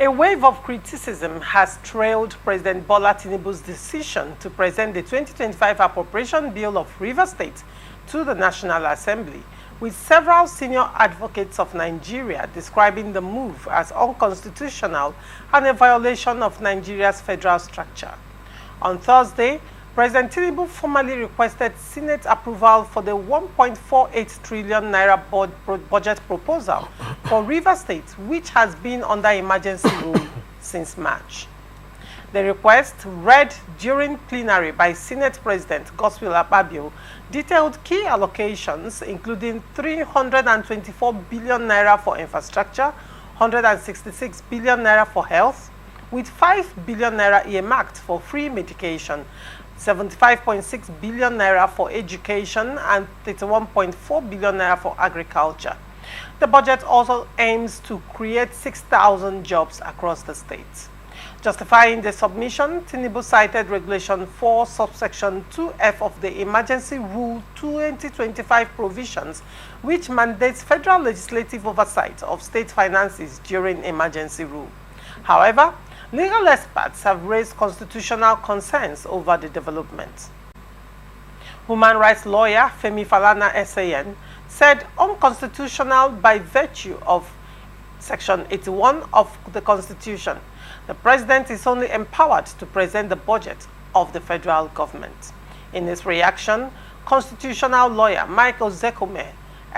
A wave of criticism has trailed President Bola Tinubu's decision to present the 2025 Appropriation Bill of Rivers State to the National Assembly, with several senior advocates of Nigeria describing the move as unconstitutional and a violation of Nigeria's federal structure. On Thursday, President Tinubu formally requested Senate approval for the 1.48 trillion naira budget proposal for Rivers State, which has been under emergency rule since March. The request, read during plenary by Senate President Godswill Akpabio, detailed key allocations including 324 billion naira for infrastructure, 166 billion naira for health, with 5 billion naira earmarked for free medication, 75.6 billion naira for education, and 31.4 billion naira for agriculture. The budget also aims to create 6,000 jobs across the state. Justifying the submission, Tinubu cited Regulation 4, subsection 2F of the Emergency Rule 2025 provisions, which mandates federal legislative oversight of state finances during emergency rule. However, legal experts have raised constitutional concerns over the development. Human rights lawyer Femi Falana SAN said unconstitutional by virtue of Section 81 of the Constitution. The President is only empowered to present the budget of the federal government. In his reaction, constitutional lawyer Michael Zekome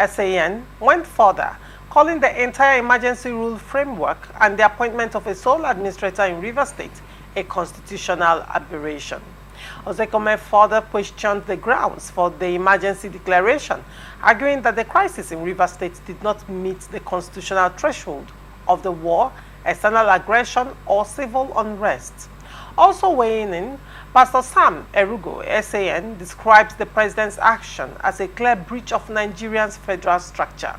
SAN went further, calling the entire emergency rule framework and the appointment of a sole administrator in Rivers State a constitutional aberration. Ozekome further questioned the grounds for the emergency declaration, arguing that the crisis in Rivers State did not meet the constitutional threshold of the war, external aggression, or civil unrest. Also weighing in, Pastor Sam Erugo, SAN, describes the president's action as a clear breach of Nigeria's federal structure.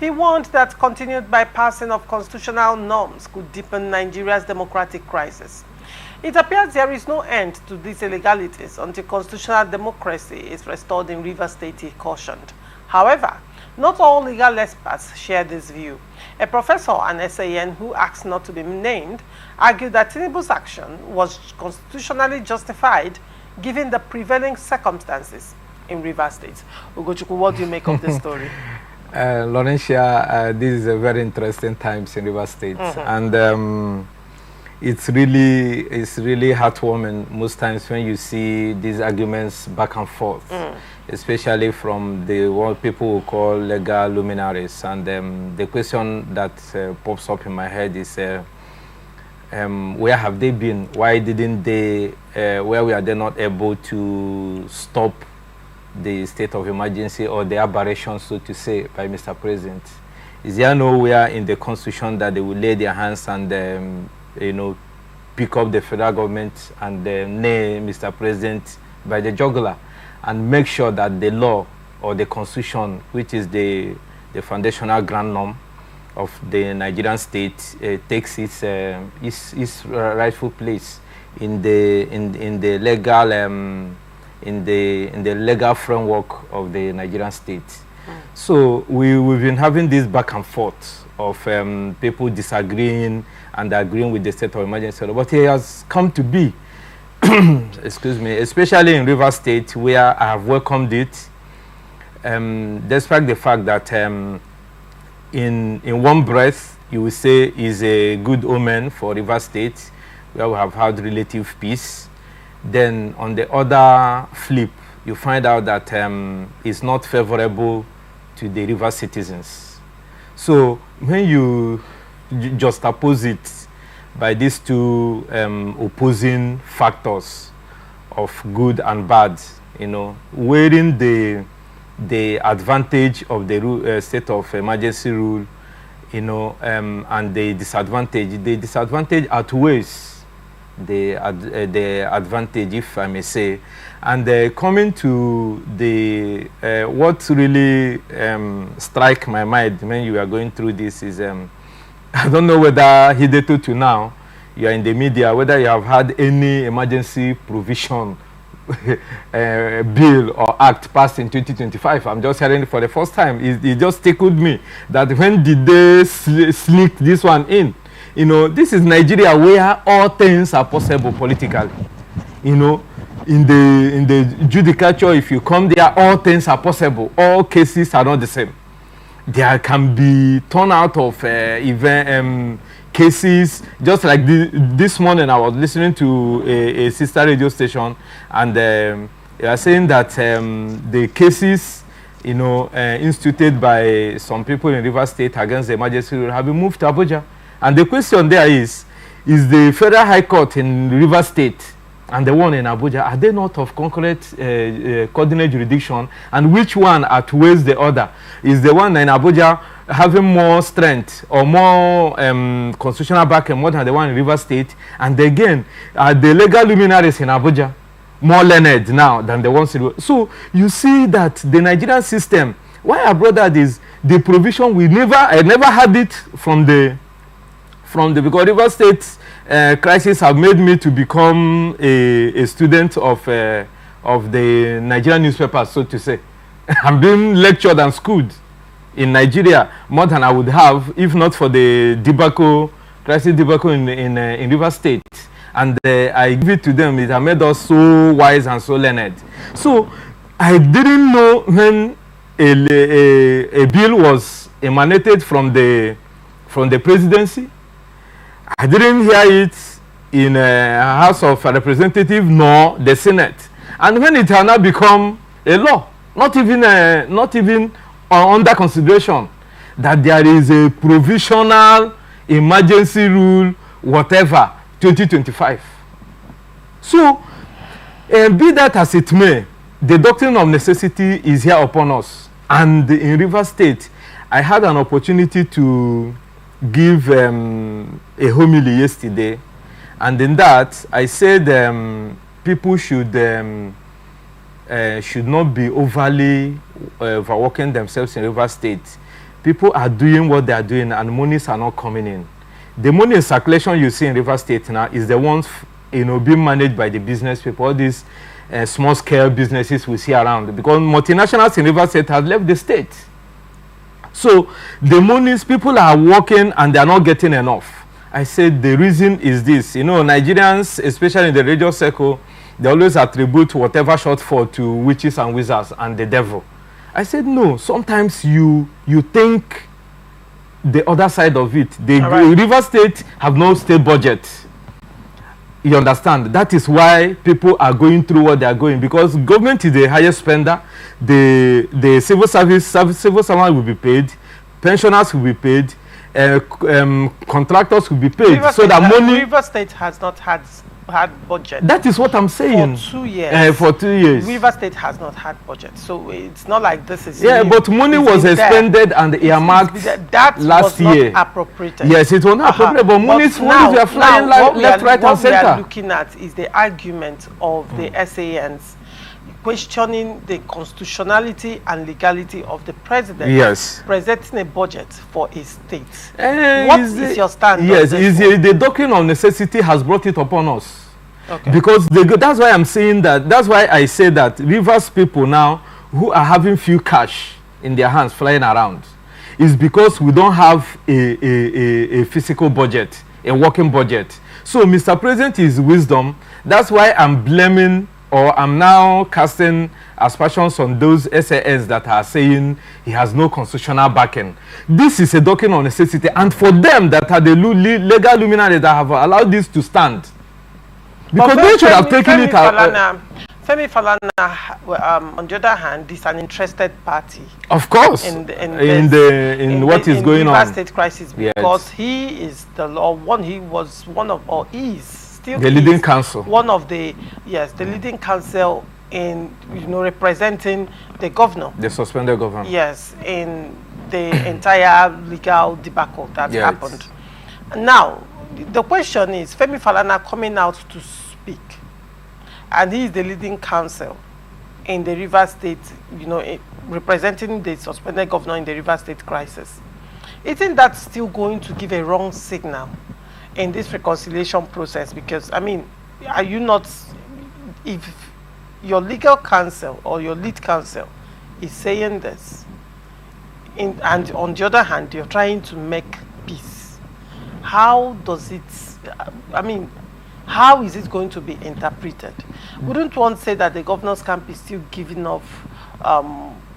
He warned that continued bypassing of constitutional norms could deepen Nigeria's democratic crisis. It appears there is no end to these illegalities until constitutional democracy is restored in Rivers State, he cautioned. However, not all legal experts share this view. A professor and SAN who asked not to be named argued that Tinubu's action was constitutionally justified given the prevailing circumstances in Rivers State. Ugochukwu, what do you make of this story? Laurentia, this is a very interesting times in Rivers State, and it's really heartwarming most times when you see these arguments back and forth, especially from the what people will call legal luminaries. And the question that pops up in my head is, where have they been? Why didn't they? Why were they not able to stop the state of emergency or the aberration, so to say, by Mr. President? Is there nowhere in the Constitution that they will lay their hands and pick up the federal government and name Mr. President by the jugular and make sure that the law or the Constitution, which is the foundational grand norm of the Nigerian state, takes its rightful place in the legal framework of the Nigerian state. So we've been having this back and forth of people disagreeing and agreeing with the state of emergency, but it has come to be, excuse me, especially in Rivers State, where I have welcomed it, despite the fact that in one breath you will say is a good omen for Rivers State, where we have had relative peace. Then on the other flip, you find out that it's not favorable to the river citizens. So when you just oppose it by these two opposing factors of good and bad, weighing the advantage of the state of emergency rule, and the disadvantage outweighs the advantage, if I may say. And coming to the what really strike my mind when you are going through this is I don't know whether hitherto to now you are in the media, whether you have had any emergency provision bill or act passed in 2025. I'm just hearing it for the first time. It just tickled me that when did they sneak this one in? You know, this is Nigeria where all things are possible politically. You know, in the judicature, if you come there, all things are possible. All cases are not the same. There can be turnout of cases. Just like this morning, I was listening to a sister radio station, and they are saying that the cases, you know, instituted by some people in Rivers State against the emergency rule have been moved to Abuja. And the question there is the Federal High Court in Rivers State and the one in Abuja, are they not of concurrent coordinate jurisdiction? And which one outweighs the other? Is the one in Abuja having more strength or more constitutional backing more than the one in Rivers State? And again, are the legal luminaries in Abuja more learned now than the ones in? So you see that the Nigerian system, why I brought that is the provision I never had it from the because Rivers State crisis have made me to become a student of the Nigerian newspapers, so to say. I'm being lectured and schooled in Nigeria more than I would have if not for the crisis debacle in Rivers State. And I give it to them. It has made us so wise and so learned. So I didn't know when a bill was emanated from the presidency. I didn't hear it in House of Representatives nor the Senate. And when it has now become a law, not even under consideration, that there is a provisional emergency rule, whatever, 2025. So, be that as it may, the doctrine of necessity is here upon us. And in Rivers State, I had an opportunity to give a homily yesterday, and in that I said people should not be overly overworking themselves in Rivers State. People are doing what they are doing, and monies are not coming in. The money in circulation you see in Rivers State now is the ones, you know, being managed by the business people, all these small scale businesses we see around, because multinationals in Rivers State have left the state. So the monies, people are working and they are not getting enough. I said the reason is this. You know, Nigerians, especially in the radio circle, they always attribute whatever shortfall to witches and wizards and the devil. I said no. Sometimes you think the other side of it. The Rivers State have no state budget. You understand? That is why people are going through what they are going, because government is the highest spender. The civil servant will be paid, pensioners will be paid, contractors will be paid. Rivers State has not had budget. That is what I'm saying. For 2 years. For 2 years. Rivers State has not had budget, so it's not like this is. Yeah, but money was expended and earmarked last year. Appropriated. Yes, it was not appropriated, but monies were flying left, right, and center. What we are looking at is the argument of the SANs questioning the constitutionality and legality of the president presenting a budget for a state. What is your stand? Yes, the doctrine of necessity has brought it upon us. Okay. Because that's why I'm saying that. That's why I say that Rivers people now who are having few cash in their hands flying around is because we don't have a physical budget, a working budget. So Mr. President is wisdom. That's why I'm blaming, or I'm now casting aspersions on those SANs that are saying he has no constitutional backing. This is a doctrine of necessity, and for them that are the legal luminaries that have allowed this to stand, because they should have taken it out. Femi Falana, on the other hand, is an interested party. Of course, in what is going on. In the state crisis, because he is the he was one of, or is still the leading counsel. One of the leading counsel in, you know, representing the governor. The suspended governor. Yes, in the entire legal debacle that happened. Now, the question is, Femi Falana coming out to speak, and he is the leading counsel in the Rivers State, you know, representing the suspended governor in the Rivers State crisis. Isn't that still going to give a wrong signal in this reconciliation process? Because, I mean, are you not, if your legal counsel or your lead counsel is saying this, and on the other hand, you're trying to make peace, how does it, I mean, how is it going to be interpreted? Wouldn't one say that the governor's camp is still giving off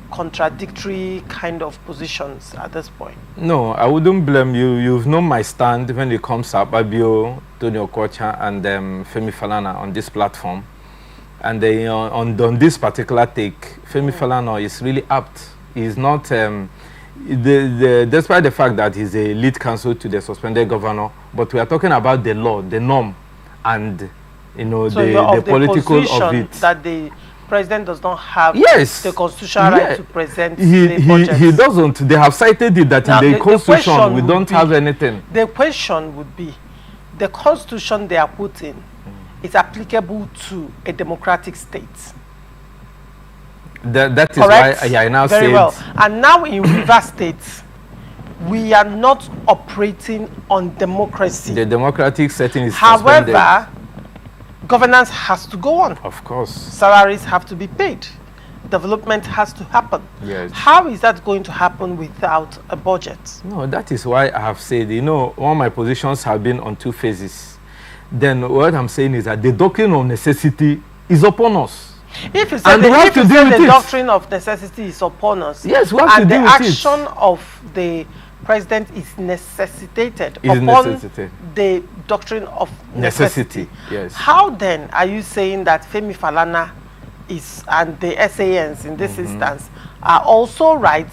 contradictory kind of positions at this point? No, I wouldn't blame you. You've known my stand when it comes to Abio, Tony Okocha, and Femi Falana on this platform. And on this particular take, Femi Falana is really apt. He's not, despite the fact that he's a lead counsel to the suspended governor, but we are talking about the law, the norm, and so the political of it. That the president does not have the constitutional right to present the budget. He doesn't. They have cited it that now, in the constitution we don't have anything. The question would be, the constitution they are putting is applicable to a democratic state. That is why I now say. Very well. And now in River State, we are not operating on democracy. The democratic setting is suspended. However, governance has to go on. Of course. Salaries have to be paid. Development has to happen. Yes. How is that going to happen without a budget? No, that is why I have said, one of my positions have been on two phases. Then what I'm saying is that the doctrine of necessity is upon us. If you say the doctrine of necessity is upon us, yes, we have to deal with it. And the action of the president is necessitated upon the doctrine of necessity. Yes. How then are you saying that Femi Falana and the SANs in this instance are also right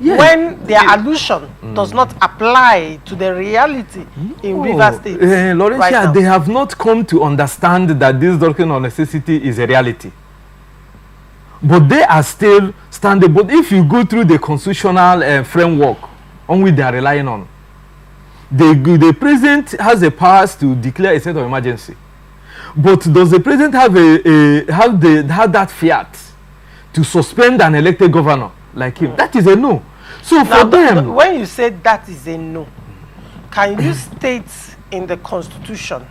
when their allusion does not apply to the reality in River State? Laurentia, they have not come to understand that this doctrine of necessity is a reality. But they are still standing. But if you go through the constitutional framework on which they are relying on, the president has the powers to declare a state of emergency. But does the president have that fiat to suspend an elected governor like him? That is a no. So now, for them, when you say that is a no, can you state in the Constitution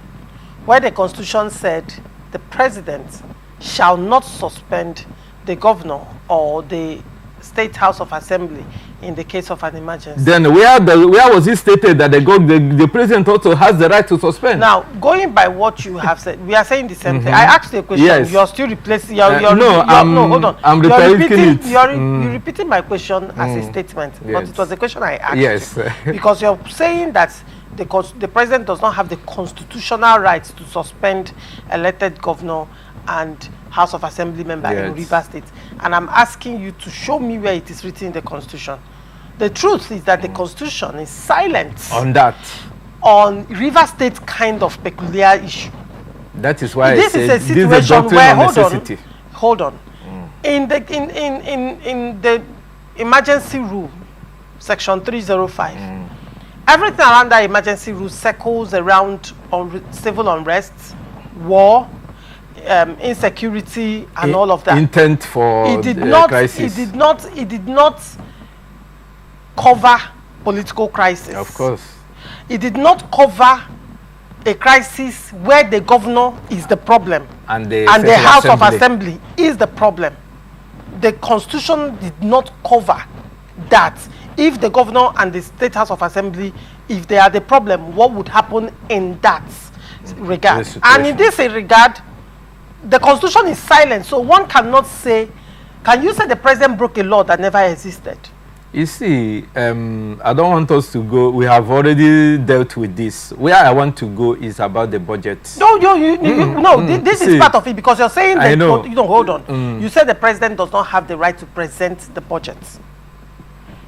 where the Constitution said the president shall not suspend the governor or the State House of Assembly in the case of an emergency? Then where was it stated that the president also has the right to suspend? Now, going by what you have said, we are saying the same thing. I asked you a question. Yes. You're still replacing. No, hold on. I'm repeating it. You're repeating my question as a statement, but it was a question I asked. Yes. Because you're saying that the president does not have the constitutional rights to suspend elected governor and House of Assembly member in River State. And I'm asking you to show me where it is written in the Constitution. The truth is that the Constitution is silent on that. On River State kind of peculiar issue. That is why this is a situation where hold on. In the emergency rule, section 305, everything around that emergency rule circles around civil unrest, war, insecurity, and all of that. Intent for crisis. It did not cover political crisis. Of course. It did not cover a crisis where the governor is the problem and the House of Assembly is the problem. The Constitution did not cover that. If the governor and the State House of Assembly, if they are the problem, what would happen in that regard? And in this regard, the Constitution is silent, so one cannot say, can you say the president broke a law that never existed? You see, I don't want us to go, we have already dealt with this. Where I want to go is about the budget. This is part of it, because you're saying that, hold on. You said the president does not have the right to present the budget.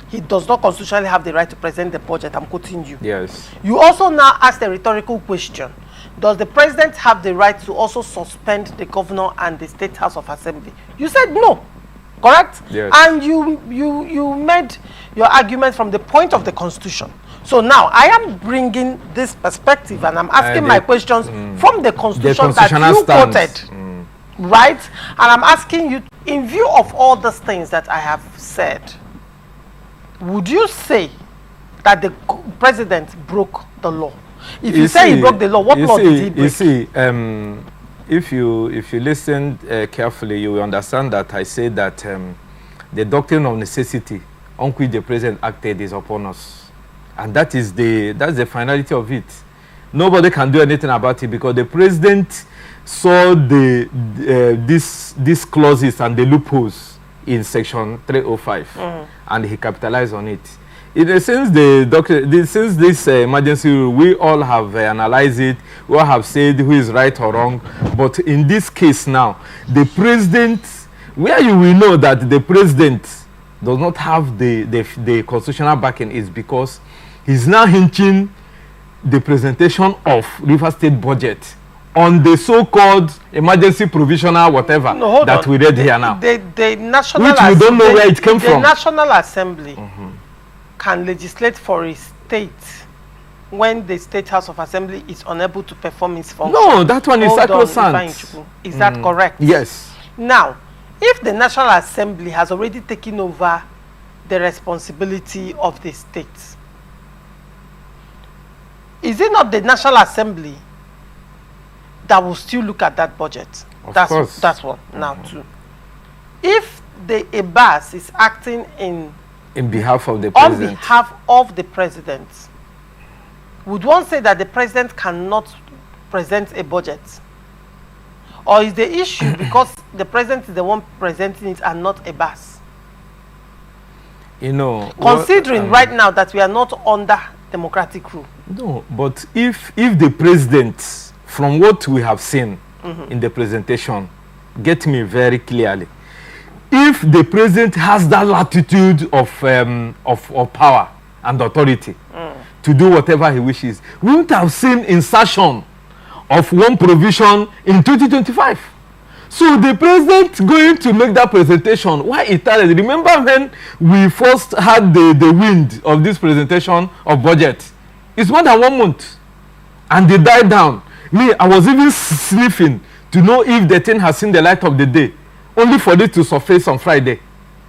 He does not constitutionally have the right to present the budget. I'm quoting you. Yes. You also now asked a rhetorical question. Does the president have the right to also suspend the governor and the State House of Assembly? You said no, correct? Yes. And you made your argument from the point of the Constitution. So now I am bringing this perspective and I'm asking my questions from the Constitution that you quoted, right? And I'm asking you, in view of all these things that I have said, would you say that the president broke the law? If you say he broke the law, what law did he break? You see, if you listen carefully, you will understand that I say that the doctrine of necessity on which the president acted is upon us. And that's the finality of it. Nobody can do anything about it because the president saw these clauses and the loopholes in section 305 and he capitalized on it. In a sense, since this emergency rule, we all have analyzed it, we all have said who is right or wrong. But in this case now, the president, where you will know that the president does not have the constitutional backing is because he's now hinting the presentation of River State budget on the so-called emergency provisional whatever we read here now. The National Which we don't know where it came from. The National Assembly can legislate for a state when the State House of Assembly is unable to perform its function. No, that one is sacrosanct. Is that correct? Yes. Now, if the National Assembly has already taken over the responsibility of the states, is it not the National Assembly that will still look at that budget? Of course. That's one. Now, two. If the EBAS is acting in behalf of the president, on behalf of the president, would one say that the president cannot present a budget? Or is the issue because the president is the one presenting it and not EBAS? You know, considering right now that we are not under democratic rule. No, but if the president, from what we have seen in the presentation, get me very clearly, if the president has that latitude of power and authority to do whatever he wishes, we wouldn't have seen insertion of one provision in 2025. So the president going to make that presentation, why it started? Remember when we first had the wind of this presentation of budget? It's more than 1 month. And they died down. Me, I was even sniffing to know if the thing has seen the light of the day, only for it to surface on Friday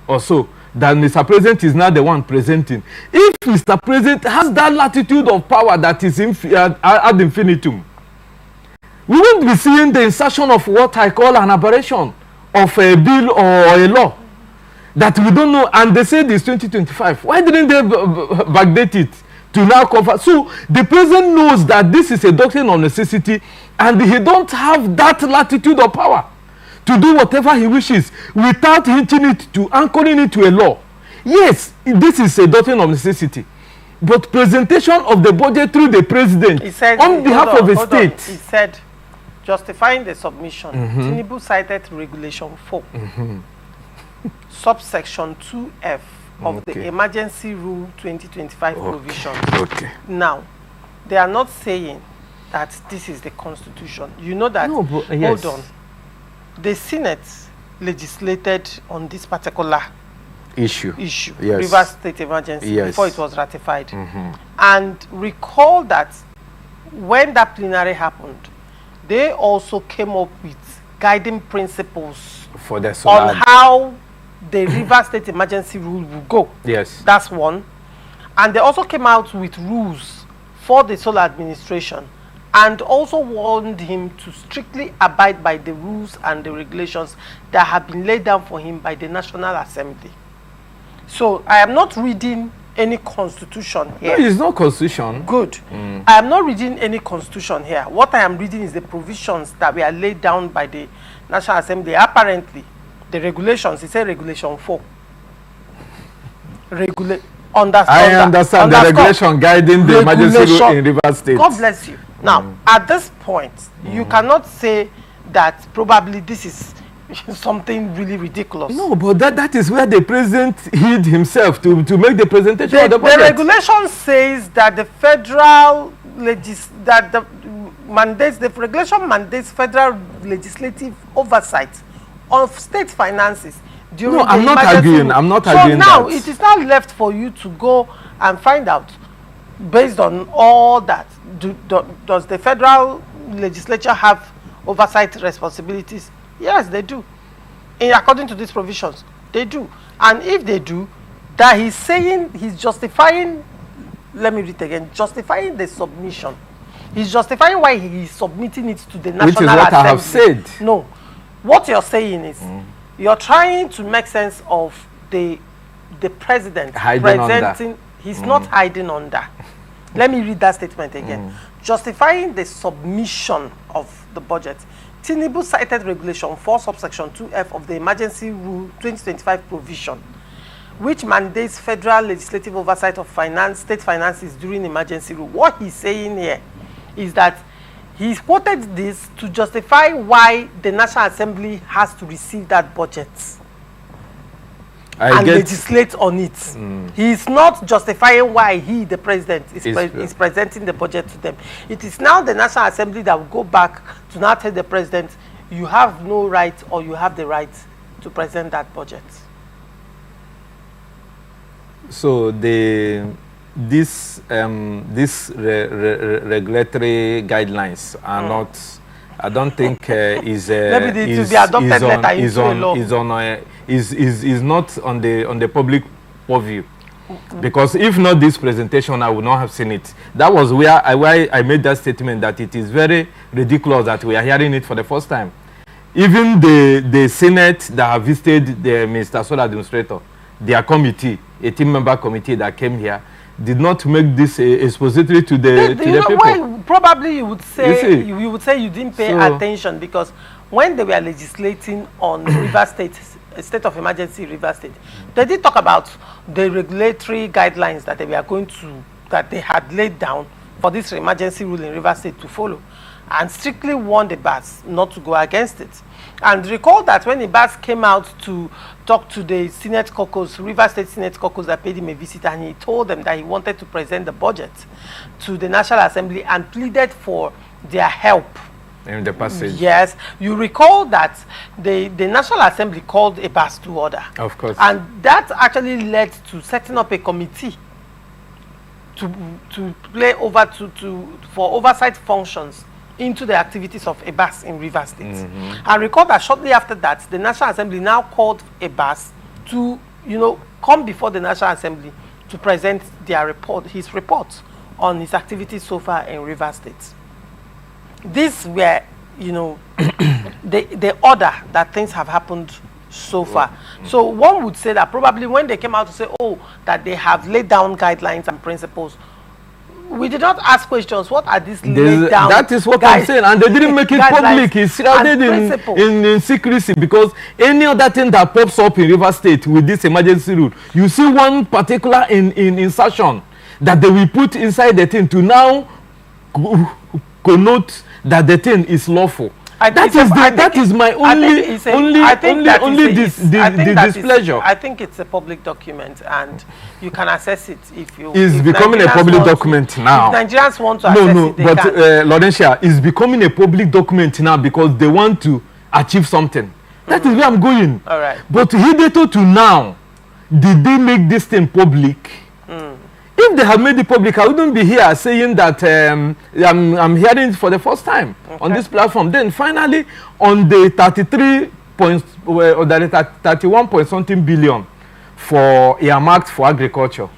or so, that Mr. President is now the one presenting. If Mr. President has that latitude of power that is ad infinitum, we won't be seeing the insertion of what I call an aberration of a bill or a law that we don't know. And they say this 2025. Why didn't they backdate it to now cover? So the president knows that this is a doctrine of necessity and he don't have that latitude of power to do whatever he wishes without hinting it to anchoring it to a law. Yes, this is a doctrine of necessity. But presentation of the budget through the president on behalf of a state. He said, justifying the submission, Tinubu cited Regulation 4, subsection 2F of the Emergency Rule 2025 provisions. Now, they are not saying that this is the Constitution. You know that, hold on, the Senate legislated on this particular issue, River State Emergency, before it was ratified. And recall that when that plenary happened, they also came up with guiding principles for the solar on how the River State Emergency Rule will go. Yes. That's one. And they also came out with rules for the solar administration and also warned him to strictly abide by the rules and the regulations that have been laid down for him by the National Assembly. So I am not reading any constitution here. No, it's not constitution. Good. I am not reading any constitution here. What I am reading is the provisions that were laid down by the National Assembly. Apparently, the regulations, it says Regulation 4. I understand the regulation guiding the emergency rule in River State. God bless you. Now, at this point, you cannot say that probably this is something really ridiculous. No, but that is where the president hid himself to make the presentation of the budget. The regulation says that the federal the regulation mandates federal legislative oversight of state finances during I'm not arguing. I'm not arguing. So now it is now left for you to go and find out, based on all that, does the federal legislature have oversight responsibilities? Yes, they do. According to these provisions, they do. And if they do, that he's saying, he's justifying, let me read again, justifying the submission. He's justifying why he is submitting it to the National Assembly. Which is what I have said. No. What you're saying is, you're trying to make sense of the president presenting He's not hiding under. Let me read that statement again. Justifying the submission of the budget, Tinubu cited Regulation 4 subsection 2F of the Emergency Rule 2025 provision, which mandates federal legislative oversight of state finances during emergency rule. What he's saying here is that he's quoted this to justify why the National Assembly has to receive that budget and legislate on it. He's not justifying why he, the president, is presenting the budget to them. It is now the National Assembly that will go back to now tell the president, you have no right, or you have the right to present that budget. So these regulatory guidlines are not, I don't think is not on the public purview. Because if not this presentation, I would not have seen it. That was why I made that statement, that it is very ridiculous that we are hearing it for the first time. Even the Senate that have visited the Minister Solar Administrator, their committee, a team-member committee that came here, did not make this expository to the people. Why? Probably you would say you didn't pay attention, because when they were legislating on River State of Emergency River State, they did talk about the regulatory guidelines that they had laid down for this emergency rule in River State to follow, and strictly warned the BAS not to go against it. And recall that when the BAS came out to talk to the Senate caucus, River State Senate caucus that paid him a visit, and he told them that he wanted to present the budget to the National Assembly and pleaded for their help in the passage. Yes, you recall that the National Assembly called a BAS to order. Of course. And that actually led to setting up a committee to play over for oversight functions into the activities of a BAS in River State. And recall that shortly after that, the National Assembly now called a BAS to, come before the National Assembly to present his report on his activities so far in River State. These were, the order that things have happened so far. So one would say that probably when they came out to say, that they have laid down guidelines and principles, we did not ask questions. What are these laid down? That is what I'm saying, and they didn't make it public. It's shrouded in secrecy, because any other thing that pops up in River State with this emergency rule, you see one particular insertion that they will put inside the thing to now connote that the thing is lawful. That is my only displeasure. I think it's a public document, and you can access it if you. It's becoming a public document now. If Nigerians want to access it, they can. Laurentia, is becoming a public document now because they want to achieve something. That is where I'm going. All right. But hitherto to now, did they make this thing public? If they had made it public, I wouldn't be here saying that I'm hearing it for the first time on this platform. Then finally, on the 31 point something billion for earmarked for agriculture,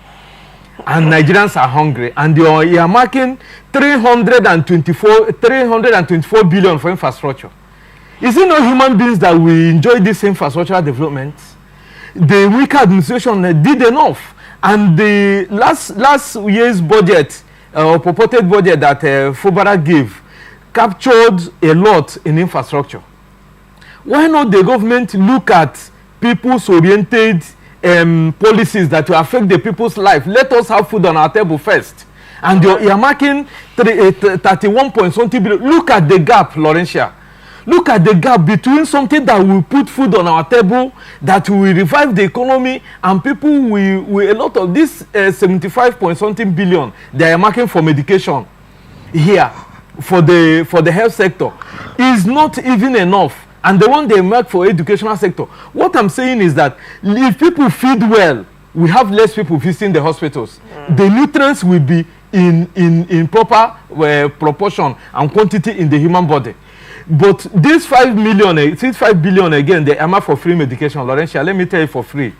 and Nigerians are hungry, and they are earmarking 324 billion for infrastructure. Is it not human beings that will enjoy this infrastructural development? The weaker administration did enough. And the last year's budget, purported budget that Fubara gave, captured a lot in infrastructure. Why not the government look at people's oriented policies that will affect the people's life? Let us have food on our table first. And you're earmarking 31 point something billion. Look at the gap, Laurentia. Look at the gap between something that will put food on our table, that will revive the economy, and people will a lot of this 75 point something billion they are marking for medication here for the health sector is not even enough. And the one they mark for educational sector. What I'm saying is that if people feed well, we have less people visiting the hospitals. The nutrients will be in proper proportion and quantity in the human body. But this 5 billion again, the earmark for free medication, Laurentia, let me tell you for free,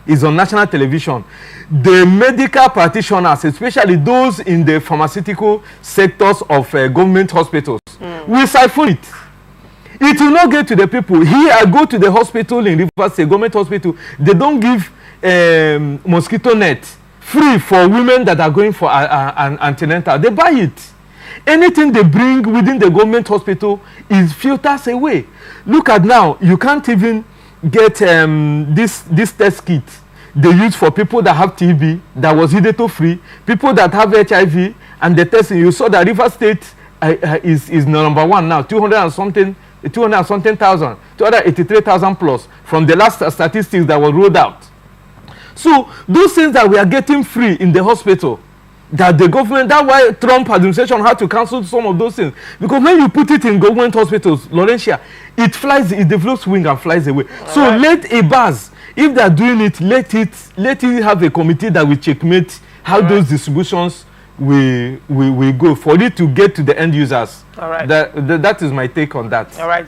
is on national television. The medical practitioners, especially those in the pharmaceutical sectors of government hospitals, will siphon it. It will not get to the people. Here, I go to the hospital in Rivers State, government hospital, they don't give mosquito net free for women that are going for an antenatal. They buy it. Anything they bring within the government hospital is filters away. Look at now, you can't even get this test kit they use for people that have TB that was hitherto free, people that have HIV, and the testing. You saw that River State is number one now, 283,000 plus from the last statistics that were rolled out. So those things that we are getting free in the hospital, that the government, that's why Trump administration had to cancel some of those things, because when you put it in government hospitals, Laurentia, it flies, it develops wing and flies away. So let a buzz, if they are doing it, let it have a committee that will checkmate how those distributions will go for it to get to the end users. That is my take on that. All right.